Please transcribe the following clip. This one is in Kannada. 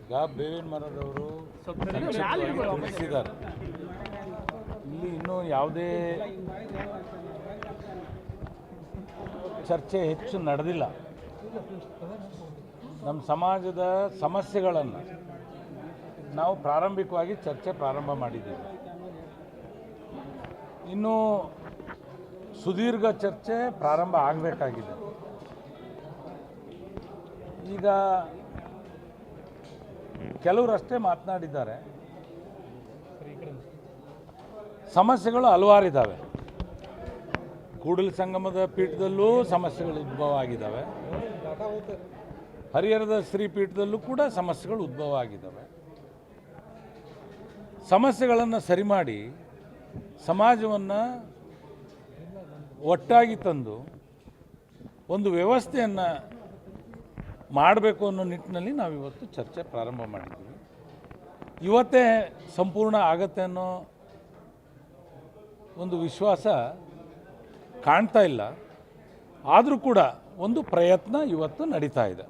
ಈಗ ಬೇವಿನ ಮರದವರು ತಿಳಿಸಿದ್ದಾರೆ. ಇಲ್ಲಿ ಇನ್ನೂ ಯಾವುದೇ ಚರ್ಚೆ ಹೆಚ್ಚು ನಡೆದಿಲ್ಲ. ನಮ್ಮ ಸಮಾಜದ ಸಮಸ್ಯೆಗಳನ್ನು ನಾವು ಪ್ರಾರಂಭಿಕವಾಗಿ ಚರ್ಚೆ ಪ್ರಾರಂಭ ಮಾಡಿದ್ದೀವಿ. ಇನ್ನು ಸುದೀರ್ಘ ಚರ್ಚೆ ಪ್ರಾರಂಭ ಆಗಬೇಕಾಗಿದೆ. ಈಗ ಕೆಲವರಷ್ಟೇ ಮಾತನಾಡಿದ್ದಾರೆ. ಸಮಸ್ಯೆಗಳು ಹಲವಾರಿದ್ದಾವೆ. ಕೂಡಲ ಸಂಗಮದ ಪೀಠದಲ್ಲೂ ಸಮಸ್ಯೆಗಳು ಉದ್ಭವ ಆಗಿದ್ದಾವೆ. ಹರಿಹರದ ಶ್ರೀ ಪೀಠದಲ್ಲೂ ಕೂಡ ಸಮಸ್ಯೆಗಳು ಉದ್ಭವ ಆಗಿದ್ದಾವೆ. ಸಮಸ್ಯೆಗಳನ್ನು ಸರಿ ಮಾಡಿ ಸಮಾಜವನ್ನು ಒಟ್ಟಾಗಿ ತಂದು ಒಂದು ವ್ಯವಸ್ಥೆಯನ್ನು ಮಾಡಬೇಕು ಅನ್ನೋ ನಿಟ್ಟಿನಲ್ಲಿ ನಾವಿವತ್ತು ಚರ್ಚೆ ಪ್ರಾರಂಭ ಮಾಡಿದ್ದೀವಿ. ಇವತ್ತೇ ಸಂಪೂರ್ಣ ಆಗತ್ತೆ ಅನ್ನೋ ಒಂದು ವಿಶ್ವಾಸ ಕಾಣ್ತಾ ಇಲ್ಲ. ಆದರೂ ಕೂಡ ಒಂದು ಪ್ರಯತ್ನ ಇವತ್ತು ನಡೀತಾ ಇದೆ.